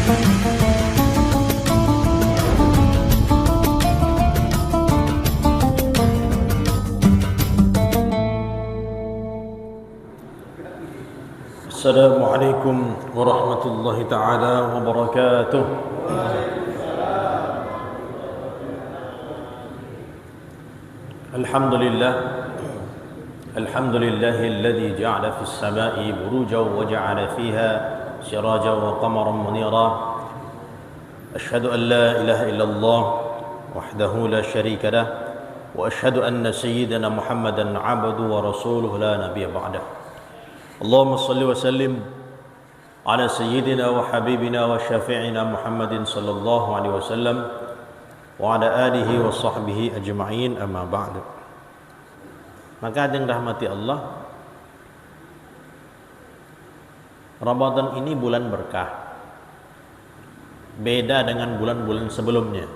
Assalamualaikum warahmatullahi ta'ala wabarakatuh. Alhamdulillahilladzi ja'ala fis sama'i burujan wa ja'ala fiha sirajan wa qamaran munira. Asyhadu an la ilaha illallah wahdahu la syarika lah wa asyhadu anna sayyidana Muhammadan 'abduhu wa rasuluhu la nabiyya ba'dah. Allahumma salli wa sallim ala sayyidina wa habibina wa syafi'ina Muhammadin sallallahu alaihi wasallam wa ala alihi wa sahbihi ajma'in, amma ba'du. Maka yang rahmati Allah, Ramadan ini bulan berkah, beda dengan bulan-bulan sebelumnya.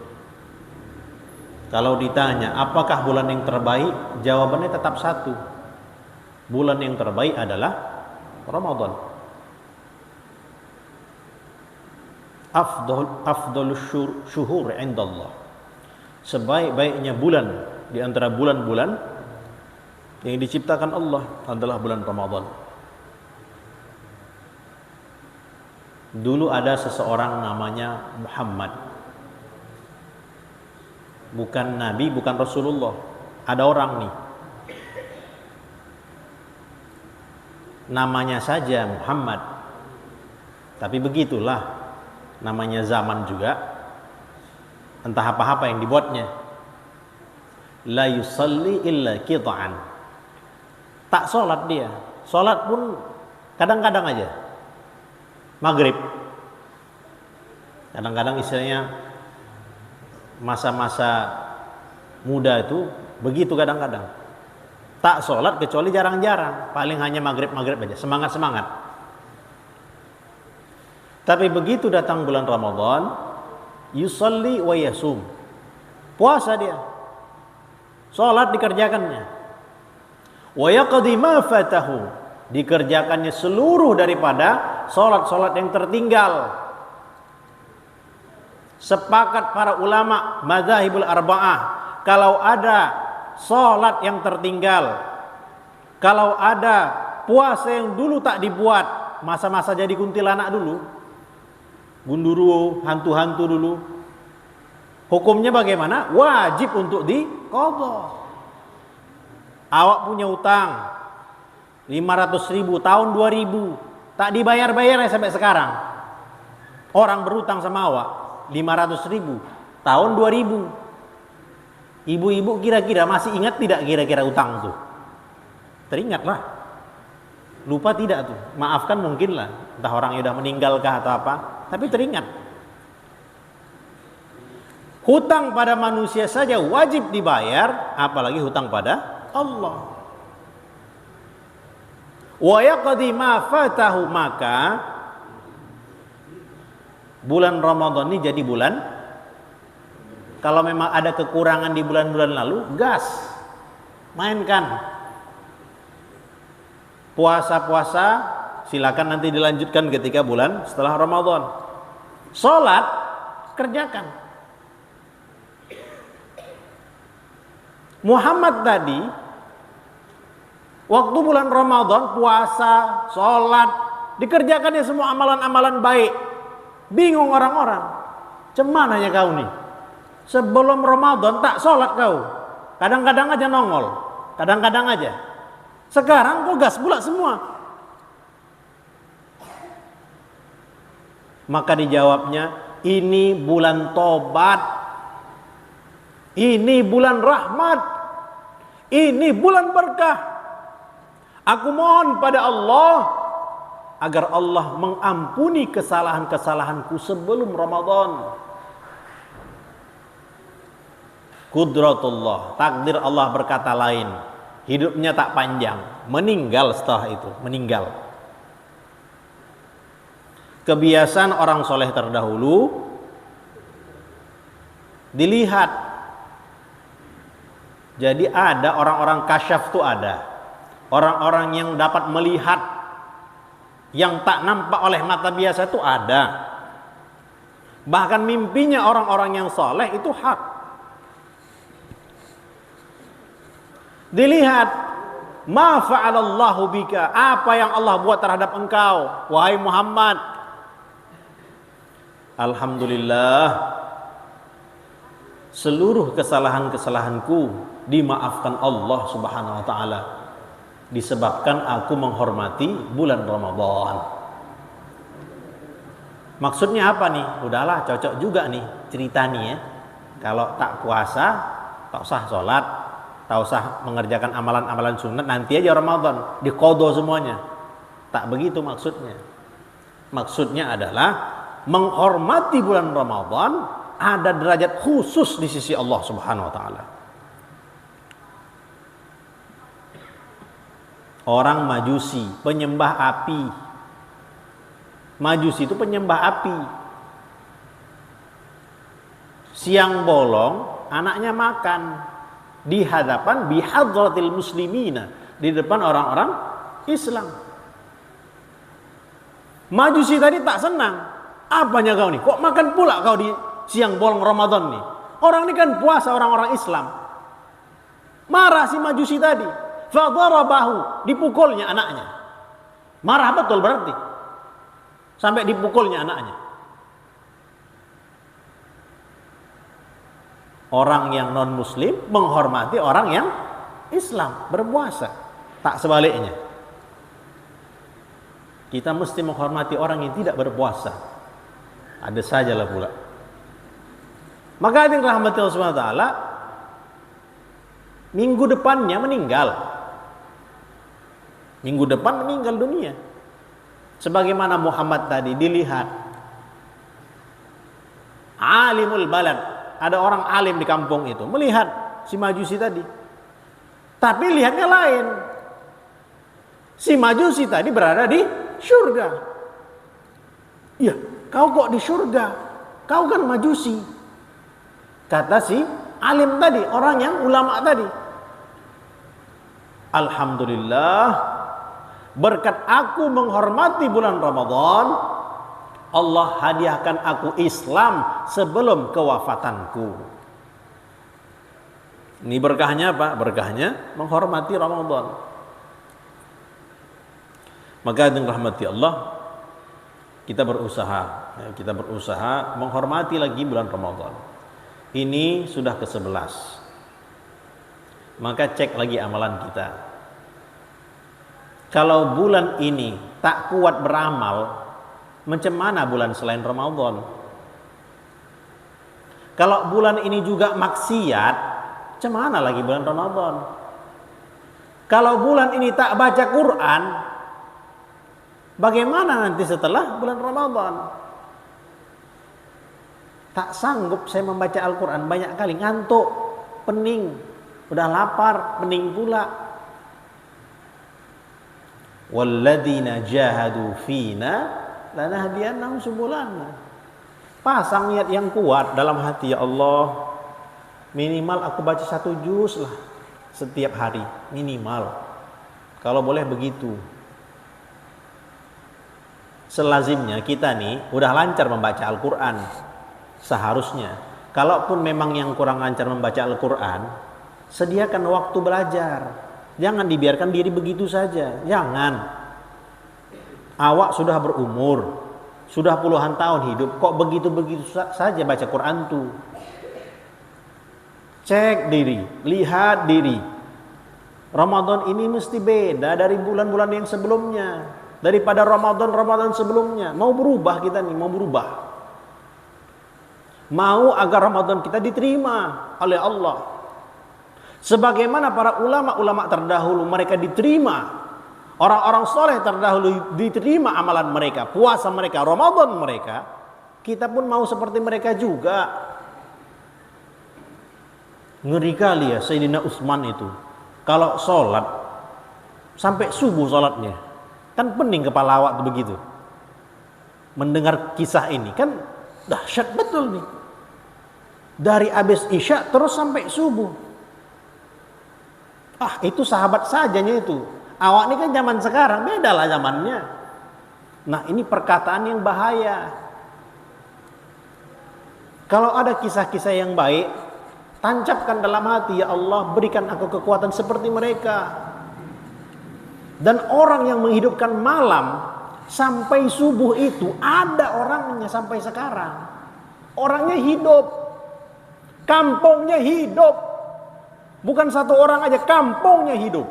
Kalau ditanya apakah bulan yang terbaik, jawabannya tetap satu. Bulan yang terbaik adalah Ramadan. Afdalus syuhur indallah. Sebaik-baiknya bulan di antara bulan-bulan yang diciptakan Allah adalah bulan Ramadan. Dulu ada seseorang namanya Muhammad. Bukan Nabi, bukan Rasulullah. Ada orang nih, namanya saja Muhammad, tapi begitulah namanya zaman juga, entah apa-apa yang dibuatnya. La yusalli illa qita'an, tak sholat dia, sholat pun kadang-kadang aja, maghrib. Kadang-kadang istilahnya masa-masa muda itu begitu, kadang-kadang tak sholat kecuali jarang-jarang, paling hanya maghrib-maghrib aja, semangat-semangat. Tapi begitu datang bulan Ramadan, yusalli wa yasum, puasa dia, sholat dikerjakannya, wa yaqdi ma fatahu, dikerjakannya seluruh daripada sholat-sholat yang tertinggal. Sepakat para ulama madzhabul arba'ah, kalau ada sholat yang tertinggal, kalau ada puasa yang dulu tak dibuat, masa-masa jadi kuntilanak dulu, gundurwo, hantu-hantu dulu, hukumnya bagaimana? Wajib untuk diqadha. Awak punya utang 500.000 tahun 2000, tak dibayar-bayar sampai sekarang. Orang berutang sama awak 500.000 tahun 2000. Ibu-ibu kira-kira masih ingat tidak kira-kira utang tuh? Teringatlah. Lupa tidak tuh? Maafkan mungkinlah. Entah orang yang sudah meninggalkah atau apa, tapi teringat. Hutang pada manusia saja wajib dibayar, apalagi hutang pada Allah. Wa yaqdi ma fatahu, maka bulan Ramadan ini jadi bulan, kalau memang ada kekurangan di bulan-bulan lalu, gas, mainkan. Puasa-puasa silakan nanti dilanjutkan ketika bulan setelah Ramadan. Sholat kerjakan. Muhammad tadi waktu bulan Ramadan puasa, sholat, dikerjakannya semua amalan-amalan baik. Bingung orang-orang, cemananya kau nih, sebelum Ramadan tak sholat kau, kadang-kadang aja nongol, kadang-kadang aja. Sekarang kau gas pula semua. Maka dijawabnya, ini bulan tobat, ini bulan rahmat, ini bulan berkah. Aku mohon pada Allah agar Allah mengampuni kesalahan-kesalahanku sebelum Ramadan. Qudratullah, takdir Allah berkata lain. Hidupnya tak panjang, meninggal setelah itu, meninggal. Kebiasaan orang soleh terdahulu dilihat. Jadi ada orang-orang kasyaf tuh ada. Orang-orang yang dapat melihat yang tak nampak oleh mata biasa itu ada. Bahkan mimpinya orang-orang yang saleh itu hak. Dilihat, ma fa'alallahu bika, apa yang Allah buat terhadap engkau wahai Muhammad. Alhamdulillah, seluruh kesalahan-kesalahanku dimaafkan Allah Subhanahu wa taala disebabkan aku menghormati bulan Ramadan. Maksudnya apa nih? Udahlah, cocok juga nih cerita nih ya. Kalau tak puasa, tak usah sholat, tak usah mengerjakan amalan-amalan sunat, nanti aja Ramadan diqadha semuanya. Tak begitu maksudnya. Maksudnya adalah menghormati bulan Ramadan ada derajat khusus di sisi Allah Subhanahu wa taala. Orang Majusi, penyembah api. Majusi itu penyembah api. Siang bolong, anaknya makan di hadapan bihadratil muslimina, di depan orang-orang Islam. Majusi tadi tak senang. Apanya kau nih? Kok makan pula kau di siang bolong Ramadan nih? Orang ini kan puasa orang-orang Islam. Marah si Majusi tadi. Fadarabahu, dipukulnya anaknya. Marah betul berarti. Sampai dipukulnya anaknya. Orang yang non muslim menghormati orang yang Islam berpuasa, tak sebaliknya. Kita mesti menghormati orang yang tidak berpuasa. Ada sajalah pula. Maka hadirin rahmati Allah Subhanahu wa taala, minggu depannya meninggal. Minggu depan meninggal dunia. Sebagaimana Muhammad tadi dilihat alimul balad, ada orang alim di kampung itu melihat si Majusi tadi, tapi lihatnya lain. Si Majusi tadi berada di surga. Iya, kau kok di surga? Kau kan Majusi, kata si alim tadi, orang yang ulama tadi. Alhamdulillah, berkat aku menghormati bulan Ramadan, Allah hadiahkan aku Islam sebelum kewafatanku. Ini berkahnya apa? Berkahnya menghormati Ramadan. Maka dengan rahmati Allah, kita berusaha menghormati lagi bulan Ramadan. Ini sudah ke-11. Maka cek lagi amalan kita. Kalau bulan ini tak kuat beramal, macam mana bulan selain Ramadan? Kalau bulan ini juga maksiat, macam mana lagi bulan Ramadan? Kalau bulan ini tak baca Quran, bagaimana nanti setelah bulan Ramadan? Tak sanggup saya membaca Al-Quran, banyak kali ngantuk, pening, udah lapar, pening pula. Walladzina jahadu fina lanahdiyannahum subulana. Pasang niat yang kuat dalam hati, ya Allah, minimal aku baca 1 juz lah setiap hari, minimal. Kalau boleh begitu. Selazimnya kita nih udah lancar membaca Al-Quran seharusnya. Kalaupun memang yang kurang lancar membaca Al-Quran, sediakan waktu belajar. Jangan dibiarkan diri begitu saja. Jangan. Awak sudah berumur, sudah puluhan tahun hidup, kok begitu-begitu saja baca Quran tuh. Cek diri, lihat diri. Ramadan ini mesti beda dari bulan-bulan yang sebelumnya, daripada Ramadan sebelumnya. Mau berubah kita nih, mau berubah. Mau agar Ramadan kita diterima oleh Allah. Sebagaimana para ulama-ulama terdahulu mereka diterima, orang-orang soleh terdahulu diterima amalan mereka, puasa mereka, Ramadan mereka, kita pun mau seperti mereka juga. Ngeri kali ya Sayyidina Utsman itu, kalau sholat sampai subuh sholatnya, kan pening kepala awak tuh begitu. Mendengar kisah ini kan dahsyat betul nih. Dari habis isya terus sampai subuh. Itu sahabat sajanya itu. Awak ini kan zaman sekarang, beda lah zamannya. Nah, ini perkataan yang bahaya. Kalau ada kisah-kisah yang baik, tancapkan dalam hati, ya Allah berikan aku kekuatan seperti mereka. Dan orang yang menghidupkan malam sampai subuh itu ada orangnya sampai sekarang. Orangnya hidup, kampungnya hidup. Bukan satu orang aja, kampungnya hidup,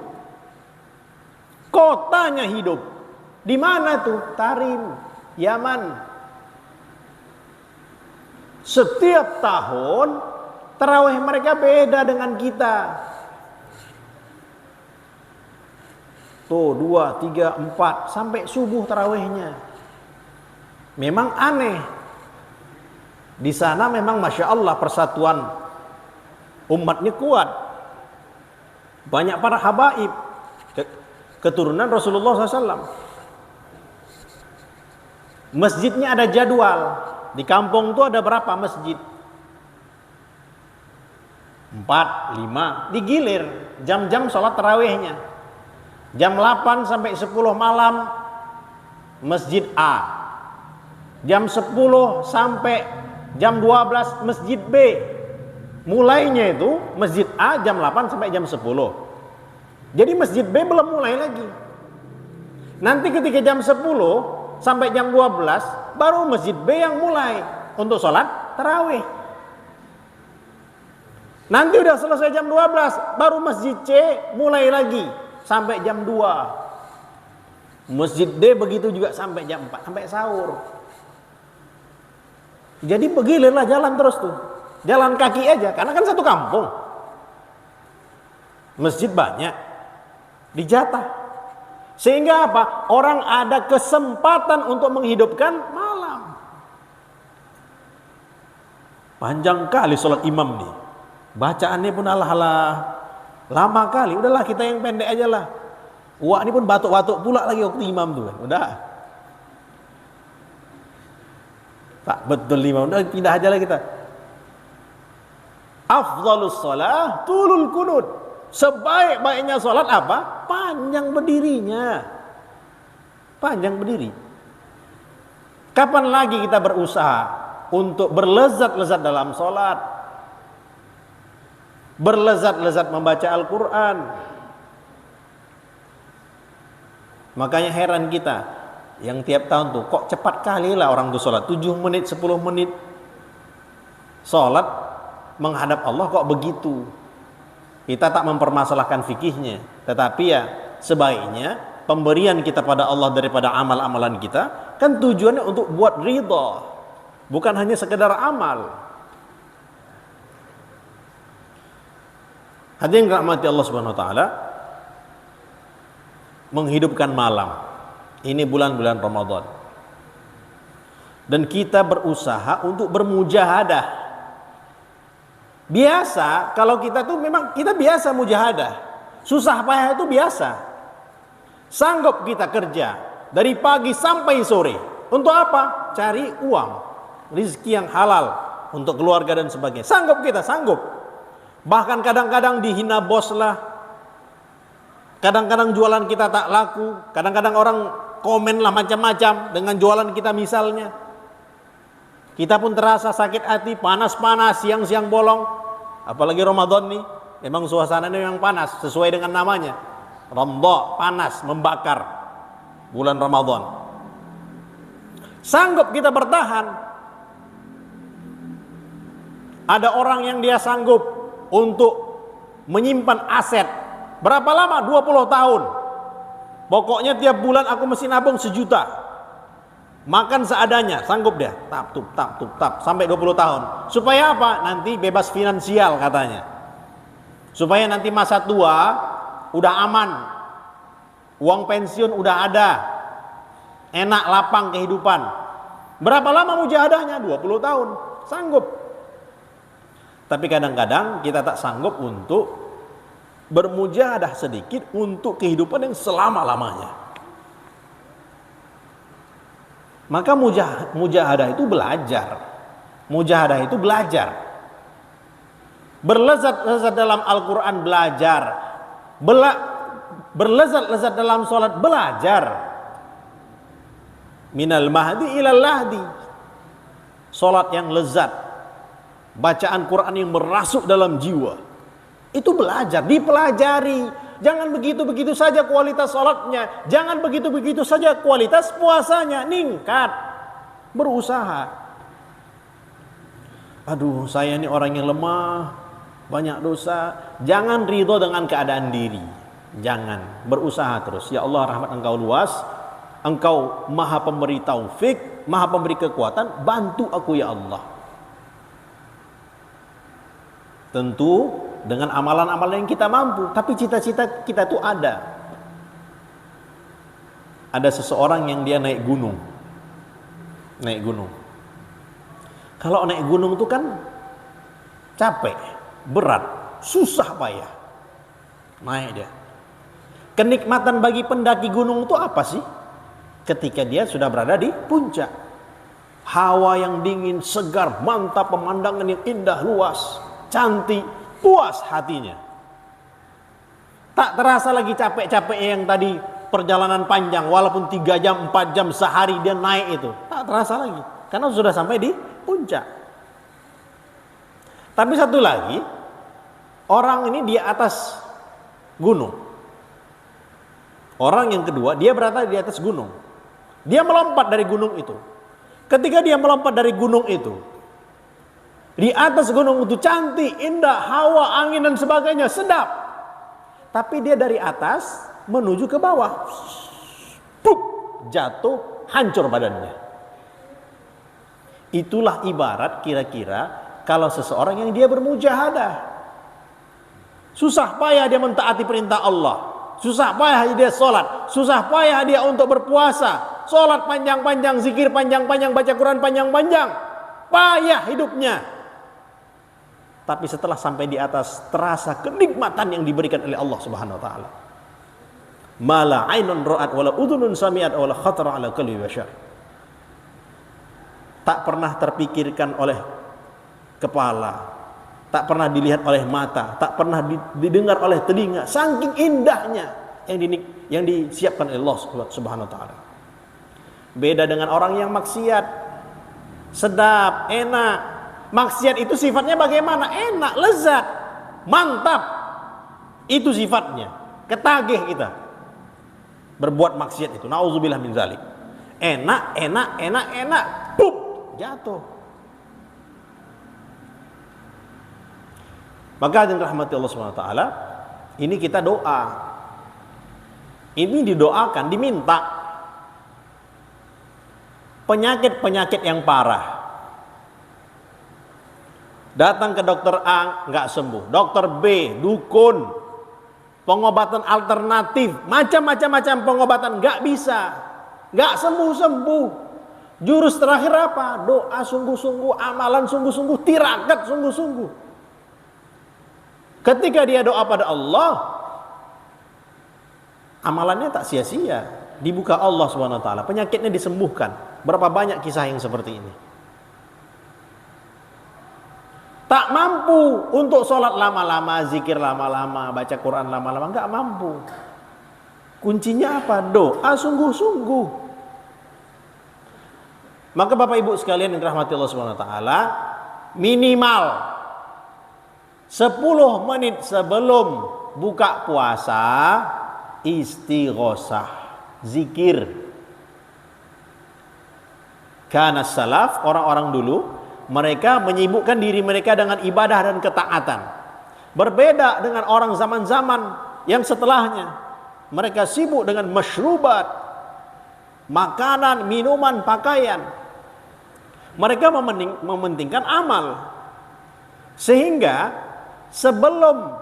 kotanya hidup. Di mana tuh? Tarim, Yaman. Setiap tahun tarawih mereka beda dengan kita. Tuh 2, 3, 4 sampai subuh tarawihnya. Memang aneh. Di sana memang Masya Allah persatuan umatnya kuat. Banyak para habaib, keturunan Rasulullah SAW. Masjidnya ada jadwal. Di kampung itu ada berapa masjid? 4, 5. Digilir jam-jam sholat tarawihnya. Jam 8 sampai 10 malam Masjid A. Jam 10 sampai jam 12 Masjid B. Mulainya itu Masjid A jam 8 sampai jam 10. Jadi Masjid B belum mulai lagi. Nanti ketika jam 10 sampai jam 12 baru Masjid B yang mulai untuk sholat tarawih. Nanti udah selesai jam 12 baru Masjid C mulai lagi sampai jam 2. Masjid D begitu juga sampai jam 4 sampai sahur. Jadi begilirlah jalan terus tuh. Jalan kaki aja karena kan satu kampung. Masjid banyak dijatah. Sehingga apa? Orang ada kesempatan untuk menghidupkan malam. Panjang kali sholat imam nih. Bacaannya pun alah-alah lama kali. Udahlah kita yang pendek aja lah. Wah ini pun batuk-batuk pula lagi waktu imam tuh kan. Udah. Tak betul imam. Udah pindah aja lah kita. Afdhalus shalah tulul kunut. Sebaik-baiknya sholat apa? Panjang berdirinya. Panjang berdiri. Kapan lagi kita berusaha untuk berlezat-lezat dalam sholat, berlezat-lezat membaca Al-Quran? Makanya heran kita yang tiap tahun tuh kok cepat kali lah orang tuh sholat 7 menit 10 menit sholat menghadap Allah kok begitu. Kita tak mempermasalahkan fikihnya, tetapi ya sebaiknya pemberian kita pada Allah daripada amal-amalan kita kan tujuannya untuk buat ridha, bukan hanya sekedar amal. Hadirin rahmati Allah Subhanahu wa taala, menghidupkan malam. Ini bulan-bulan Ramadan. Dan kita berusaha untuk bermujahadah. Biasa, kalau kita tuh memang kita biasa mujahadah. Susah payah itu biasa. Sanggup kita kerja dari pagi sampai sore. Untuk apa? Cari uang, rezeki yang halal untuk keluarga dan sebagainya. Sanggup kita, sanggup. Bahkan kadang-kadang dihina bos lah. Kadang-kadang jualan kita tak laku. Kadang-kadang orang komen lah macam-macam dengan jualan kita misalnya. Kita pun terasa sakit hati, panas-panas, siang-siang bolong. Apalagi Ramadan nih, memang suasananya memang panas, sesuai dengan namanya. Ramdha, panas, membakar. Bulan Ramadan. Sanggup kita bertahan. Ada orang yang dia sanggup untuk menyimpan aset. Berapa lama? 20 tahun. Pokoknya tiap bulan aku mesti nabung 1 juta. Makan seadanya, sanggup dia. Tap, sampai 20 tahun. Supaya apa? Nanti bebas finansial katanya. Supaya nanti masa tua udah aman. Uang pensiun udah ada. Enak, lapang kehidupan. Berapa lama mujahadahnya? 20 tahun. Sanggup. Tapi kadang-kadang kita tak sanggup untuk bermujahadah sedikit untuk kehidupan yang selama-lamanya. Maka mujahadah itu belajar. Mujahadah itu belajar. Berlezat-lezat dalam Al-Quran belajar. Berlezat-lezat dalam sholat belajar. Minal mahdi ilal lahdi. Sholat yang lezat. bacaan Quran yang merasuk dalam jiwa. Itu belajar, dipelajari. Jangan begitu-begitu saja kualitas sholatnya, jangan begitu-begitu saja kualitas puasanya, ningkat, berusaha. Aduh, saya ini orang yang lemah, banyak dosa. Jangan ridho dengan keadaan diri. Jangan, berusaha terus. Ya Allah, rahmat Engkau luas, Engkau maha pemberi taufik, maha pemberi kekuatan, bantu aku ya Allah. Tentu dengan amalan-amalan yang kita mampu, tapi cita-cita kita tuh ada. Ada seseorang yang dia naik gunung. Naik gunung. Kalau naik gunung itu kan capek, berat, susah payah. Naik dia. Kenikmatan bagi pendaki gunung itu apa sih? Ketika dia sudah berada di puncak. Hawa yang dingin, segar, mantap, pemandangan yang indah, luas, cantik, puas hatinya. Tak terasa lagi capek-capek yang tadi perjalanan panjang, walaupun 3 jam, 4 jam sehari dia naik itu. Tak terasa lagi, karena sudah sampai di puncak. Tapi satu lagi, orang ini di atas gunung. Orang yang kedua, dia berada di atas gunung. Dia melompat dari gunung itu. Ketika dia melompat dari gunung itu, di atas gunung itu cantik, indah, hawa, angin dan sebagainya, sedap. Tapi dia dari atas menuju ke bawah. Pup, jatuh, hancur badannya. Itulah ibarat kira-kira kalau seseorang yang dia bermujahadah. Susah payah dia mentaati perintah Allah. Susah payah dia sholat. Susah payah dia untuk berpuasa. Sholat panjang-panjang, zikir panjang-panjang, baca Quran panjang-panjang. Payah hidupnya. Tapi setelah sampai di atas, terasa kenikmatan yang diberikan oleh Allah Subhanahu wa taala. Mala ainun ra'at wala udhunun sami'at wala khatara ala qalbi bashar. Tak pernah terpikirkan oleh kepala, tak pernah dilihat oleh mata, tak pernah didengar oleh telinga, saking indahnya yang disiapkan oleh Allah Subhanahu wa taala. Beda dengan orang yang maksiat. Sedap, enak. Maksiat itu sifatnya bagaimana? Enak, lezat, mantap. Itu sifatnya. Ketagih kita berbuat maksiat itu. Nauzubillah min zalik. Enak, pup, jatuh. Maka dengan rahmati Allah SWT, ini kita doa. Ini didoakan, diminta. Penyakit-penyakit yang parah. Datang ke dokter A, nggak sembuh. Dokter B, dukun. Pengobatan alternatif. Macam-macam pengobatan, nggak bisa. Nggak sembuh-sembuh. Jurus terakhir apa? Doa sungguh-sungguh, amalan sungguh-sungguh, tirakat sungguh-sungguh. Ketika dia doa pada Allah, amalannya tak sia-sia, dibuka Allah SWT, penyakitnya disembuhkan. Berapa banyak kisah yang seperti ini. Tak mampu untuk sholat lama-lama, zikir lama-lama, baca Quran lama-lama, enggak mampu. Kuncinya apa? Doa sungguh-sungguh. Maka Bapak Ibu sekalian yang dirahmati Allah SWT, minimal 10 menit sebelum buka puasa, istighosah, zikir. Karena salaf, orang-orang dulu, mereka menyibukkan diri mereka dengan ibadah dan ketaatan. Berbeda dengan orang zaman-zaman yang setelahnya. Mereka sibuk dengan masyrubat, makanan, minuman, pakaian. Mereka mementingkan amal. Sehingga sebelum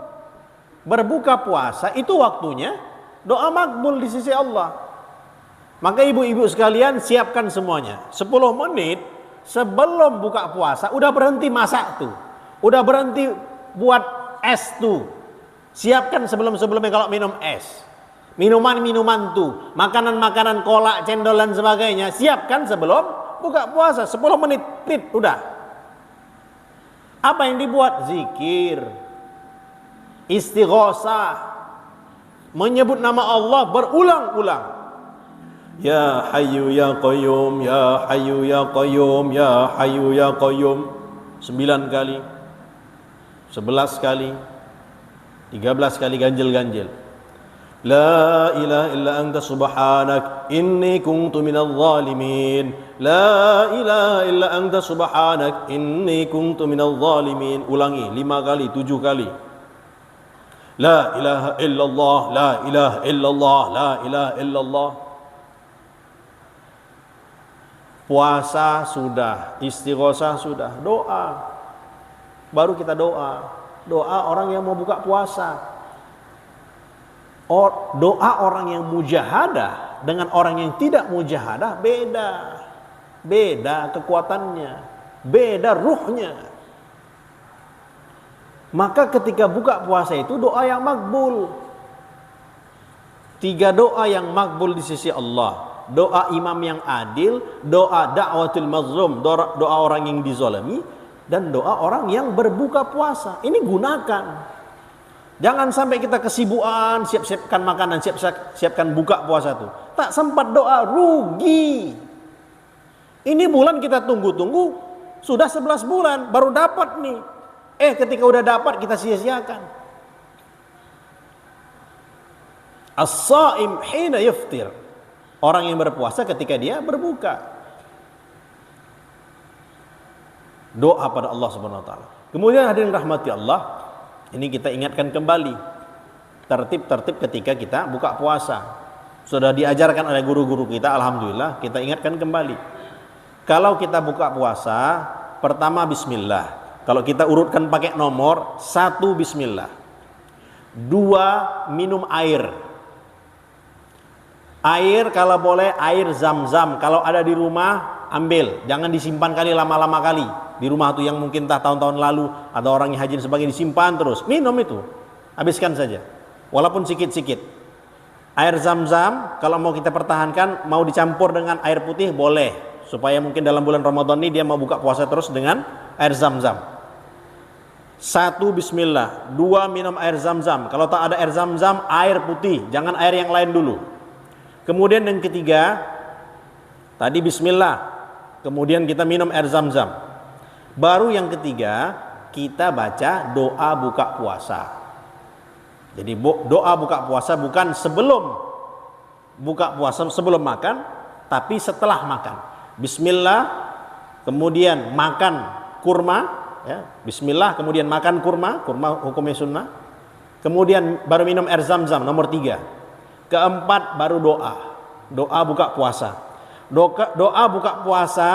berbuka puasa itu waktunya doa makbul di sisi Allah. Maka ibu-ibu sekalian siapkan semuanya. 10 menit sebelum buka puasa udah berhenti masak tuh. Udah berhenti buat es tuh. Siapkan sebelum-sebelumnya kalau minum es. Minuman-minuman tuh. Makanan-makanan, kolak, cendol dan sebagainya. Siapkan sebelum buka puasa. 10 menit, udah. Apa yang dibuat? Zikir, istighosah, menyebut nama Allah berulang-ulang. Ya Hayyu Ya Qayyum, Ya Hayyu Ya Qayyum, Ya Hayyu Ya Qayyum. 9 kali, 11 kali, 13 kali ganjil-ganjil. La ilaha illa anta subhanak inni kuntu minadh zalimin. La ilaha illa anta subhanak inni kuntu minadh zalimin. Ulangi 5 kali, 7 kali. La ilaha illallah, la ilaha illallah, la ilaha illallah. Puasa sudah, istighosah sudah, doa. Baru kita doa. Doa orang yang mau buka puasa. Doa orang yang mujahadah dengan orang yang tidak mujahadah beda. Beda kekuatannya, beda ruhnya. Maka ketika buka puasa itu doa yang makbul. 3 doa yang makbul di sisi Allah. Doa imam yang adil, doa da'watul mazlum, doa orang yang dizalimi, dan doa orang yang berbuka puasa. Ini gunakan. Jangan sampai kita kesibukan siap-siapkan makanan, siapkan buka puasa tuh. Tak sempat doa, rugi. Ini bulan kita tunggu-tunggu, sudah 11 bulan baru dapat nih. Ketika udah dapat kita sia-siakan. As-shaim hina yaftir. Orang yang berpuasa ketika dia berbuka. Doa pada Allah Subhanahu wa taala. Kemudian hadirin rahmati Allah, ini kita ingatkan kembali tertib-tertib ketika kita buka puasa. Sudah diajarkan oleh guru-guru kita, alhamdulillah, kita ingatkan kembali. Kalau kita buka puasa, pertama bismillah. Kalau kita urutkan pakai nomor, 1 bismillah. 2 minum air. Air kalau boleh air zam-zam. Kalau ada di rumah ambil, jangan disimpan kali lama-lama kali. Di rumah tuh yang mungkin tahun-tahun lalu ada orang yang haji dan sebagainya, disimpan terus. Minum itu, habiskan saja. Walaupun sikit-sikit. Air zam-zam kalau mau kita pertahankan, mau dicampur dengan air putih boleh, supaya mungkin dalam bulan Ramadan ini dia mau buka puasa terus dengan air zam-zam. 1 bismillah, 2 minum air zam-zam. Kalau tak ada air zam-zam, air putih, jangan air yang lain dulu. Kemudian yang ketiga, tadi bismillah, kemudian kita minum air zam-zam. Baru yang ketiga, kita baca doa buka puasa. Jadi doa buka puasa bukan sebelum buka puasa, sebelum makan, tapi setelah makan. Bismillah, kemudian makan kurma, ya. Bismillah, kemudian makan kurma hukumnya sunnah. Kemudian baru minum air zam-zam, nomor 3. Keempat baru doa buka puasa. Doa buka puasa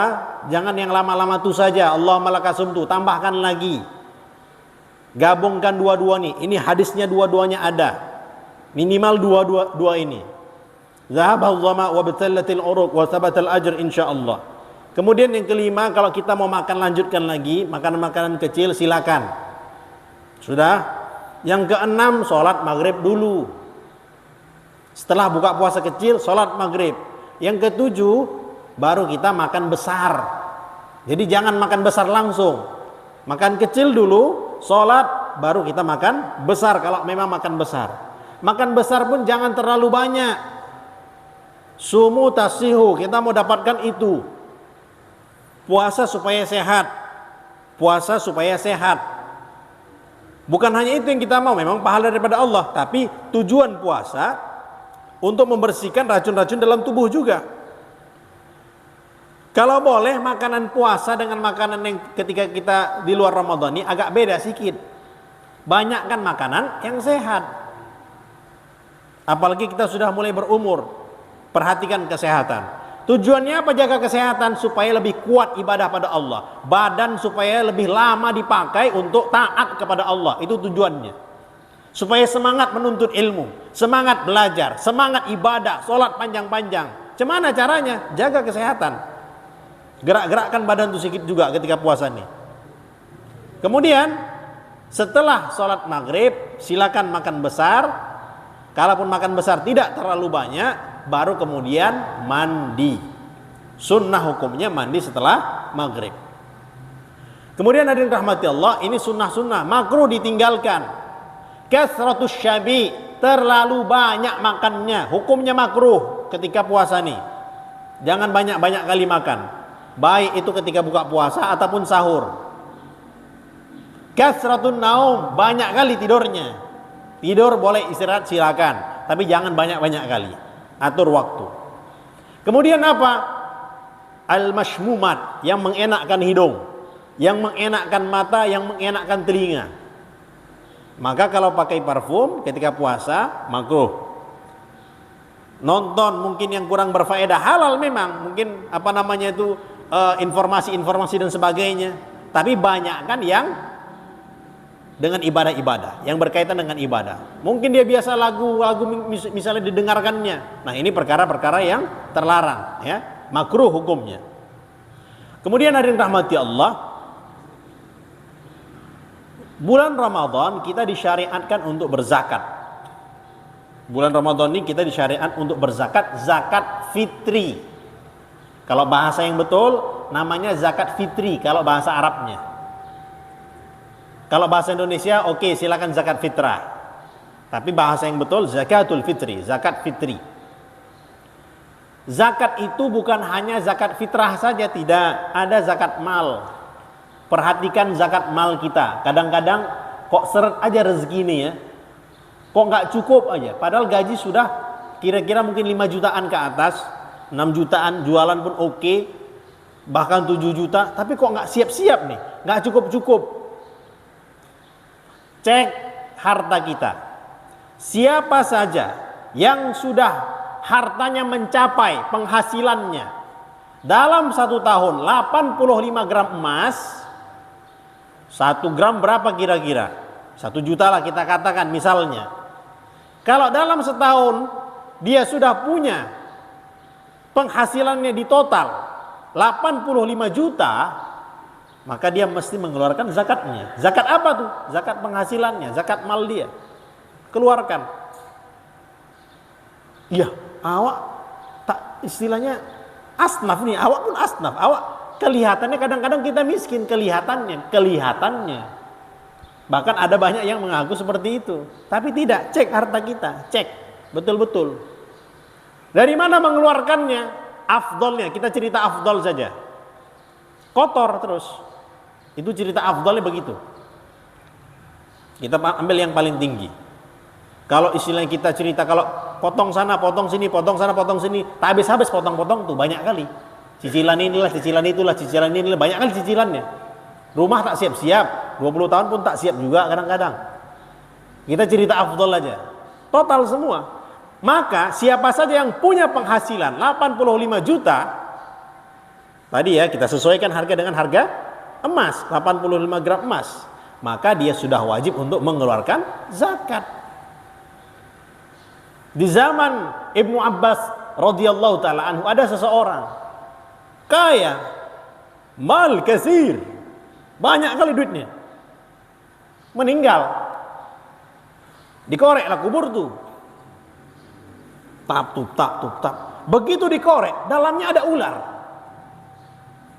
jangan yang lama-lama itu saja. Allahumma lakasumtu, tambahkan lagi. Gabungkan dua-dua nih. Ini hadisnya dua-duanya ada. Minimal dua ini. Zahabal dhama wa batallatil uruq wa thabatal ajr insyaallah. Kemudian yang kelima, kalau kita mau makan lanjutkan lagi, makanan-makanan kecil silakan. Sudah? Yang keenam, sholat maghrib dulu. Setelah buka puasa kecil, sholat maghrib. Yang ketujuh, baru kita makan besar. Jadi jangan makan besar langsung. Makan kecil dulu, sholat, baru kita makan besar kalau memang makan besar. Makan besar pun jangan terlalu banyak. Sumu tasihu, kita mau dapatkan itu. Puasa supaya sehat. Puasa supaya sehat. Bukan hanya itu yang kita mau, memang pahala daripada Allah. Tapi tujuan puasa untuk membersihkan racun-racun dalam tubuh juga. Kalau boleh makanan puasa dengan makanan yang ketika kita di luar Ramadan ini agak beda sedikit. Banyakkan makanan yang sehat. Apalagi kita sudah mulai berumur. Perhatikan kesehatan. Tujuannya apa? Jaga kesehatan supaya lebih kuat ibadah pada Allah. Badan supaya lebih lama dipakai untuk taat kepada Allah. Itu tujuannya. Supaya semangat menuntut ilmu, semangat belajar, semangat ibadah, sholat panjang-panjang. Gimana caranya? Jaga kesehatan. Gerak-gerakkan badan itu sedikit juga ketika puasa nih. Kemudian setelah sholat maghrib, silakan makan besar. Kalaupun makan besar tidak terlalu banyak, baru kemudian mandi. Sunnah hukumnya mandi setelah maghrib. Kemudian hadirin rahmati Allah, ini sunnah-sunnah, makruh ditinggalkan. Kasratus syabi, terlalu banyak makannya, hukumnya makruh ketika puasa nih. Jangan banyak-banyak kali makan. Baik itu ketika buka puasa ataupun sahur. Kasratun naum, banyak kali tidurnya. Tidur boleh, istirahat silakan, tapi jangan banyak-banyak kali. Atur waktu. Kemudian apa? Al-mashmumat, yang mengenakkan hidung, yang mengenakkan mata, yang mengenakkan telinga. Maka kalau pakai parfum ketika puasa makruh. Nonton mungkin yang kurang berfaedah, halal memang, mungkin informasi-informasi dan sebagainya. Tapi banyak kan yang dengan ibadah-ibadah, yang berkaitan dengan ibadah. Mungkin dia biasa lagu-lagu misalnya didengarkannya. Nah, ini perkara-perkara yang terlarang, ya, makruh hukumnya. Kemudian hadirin rahmati Allah, bulan Ramadan kita disyariatkan untuk berzakat. Bulan Ramadan ini kita disyariat untuk berzakat, zakat fitri. Kalau bahasa yang betul namanya zakat fitri kalau bahasa Arabnya. Kalau bahasa Indonesia oke, silakan zakat fitrah. Tapi bahasa yang betul zakatul fitri, zakat fitri. Zakat itu bukan hanya zakat fitrah saja, tidak. Ada zakat mal. Perhatikan zakat mal kita. Kadang-kadang kok seret aja rezeki ini ya. Kok nggak cukup aja. Padahal gaji sudah kira-kira mungkin 5 jutaan ke atas. 6 jutaan, jualan pun oke. Bahkan 7 juta. Tapi kok nggak siap-siap nih. Nggak cukup-cukup. Cek harta kita. Siapa saja yang sudah hartanya mencapai penghasilannya dalam 1 tahun 85 gram emas, 1 gram berapa kira-kira? 1 juta lah kita katakan misalnya. Kalau dalam setahun dia sudah punya penghasilannya di total 85 juta, maka dia mesti mengeluarkan zakatnya. Zakat apa tuh? Zakat penghasilannya, zakat mal dia. Keluarkan. Iya, awak tak istilahnya asnaf nih, awak pun asnaf. Awak kelihatannya kadang-kadang kita miskin, kelihatannya. Bahkan ada banyak yang mengaku seperti itu. Tapi tidak, cek harta kita, cek betul-betul. Dari mana mengeluarkannya? Afdolnya, kita cerita afdol saja. Kotor terus. Itu cerita afdalnya begitu. Kita ambil yang paling tinggi. Kalau istilahnya kita cerita, kalau potong sana, potong sini, potong sana, potong sini, tak habis-habis potong-potong tuh banyak kali. Cicilan inilah, cicilan itulah, cicilan inilah, banyak kali cicilannya. Rumah tak siap-siap, 20 tahun pun tak siap juga kadang-kadang. Kita cerita afdal aja. Total semua. Maka siapa saja yang punya penghasilan 85 juta, tadi ya kita sesuaikan harga dengan harga emas, 85 gram emas, maka dia sudah wajib untuk mengeluarkan zakat. Di zaman Ibnu Abbas radhiyallahu taala anhu ada seseorang kaya, mal kasir, banyak kali duitnya, meninggal, dikoreklah kubur tuh, tap. Begitu dikorek, dalamnya ada ular.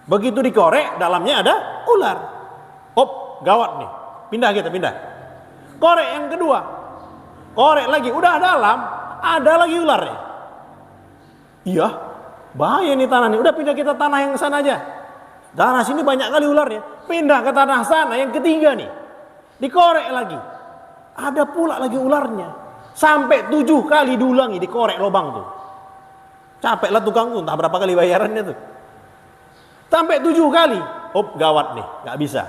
Begitu dikorek, dalamnya ada ular. Hop, gawat nih. Pindah. Korek yang kedua. Korek lagi, udah dalam, ada lagi ularnya. Iya, bahaya nih tanah nih. Udah pindah kita tanah yang sana aja. Tanah sini banyak kali ularnya. Pindah ke tanah sana yang ketiga nih. Dikorek lagi. Ada pula lagi ularnya. Sampai 7 kali diulangi, dikorek lubang tuh. Capek lah tukang tuh, entah berapa kali bayarannya tuh. Sampai 7 kali. Hop, gawat nih, gak bisa.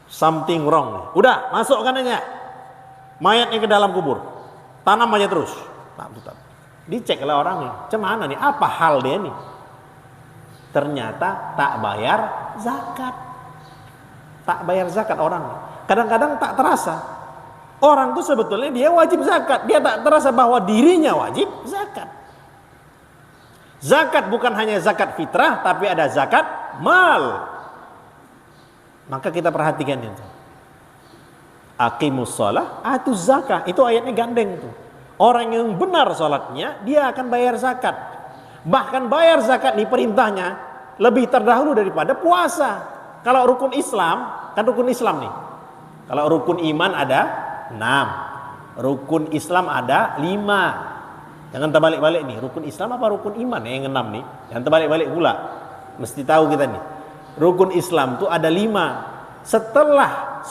Something wrong nih. Udah, masukkan aja mayatnya ke dalam kubur. Tanam aja terus. Diceklah orangnya. Cemana nih? Apa hal dia nih? Ternyata tak bayar zakat. Tak bayar zakat orang. Kadang-kadang tak terasa. Orang tuh sebetulnya dia wajib zakat. Dia tak terasa bahwa dirinya wajib zakat. Zakat bukan hanya zakat fitrah, tapi ada zakat mal. Maka kita perhatikan itu. Aqimus shalah, atuz zakah. Itu ayatnya gandeng tuh. Orang yang benar salatnya, dia akan bayar zakat. Bahkan bayar zakat nih perintahnya lebih terdahulu daripada puasa. Kalau rukun Islam, kan rukun Islam nih. Kalau rukun iman ada 6. Rukun Islam ada 5. Jangan terbalik-balik nih, rukun Islam apa rukun iman yang 6 nih? Jangan terbalik-balik pula. Mesti tahu kita nih. Rukun Islam tuh ada 5. setelah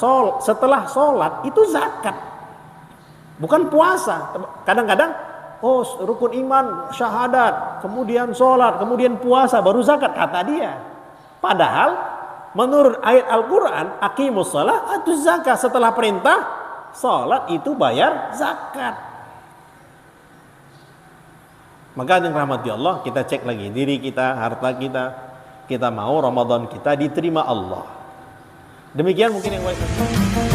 sholat itu zakat, bukan puasa. Kadang-kadang rukun iman syahadat, kemudian sholat, kemudian puasa, baru zakat kata dia. Padahal menurut ayat Al-Quran, aqimus shalah atuz zakat, setelah perintah sholat itu bayar zakat. Maka dengan rahmati Allah, kita cek lagi diri kita, harta kita mau Ramadan kita diterima Allah. Demikian mungkin yang baik.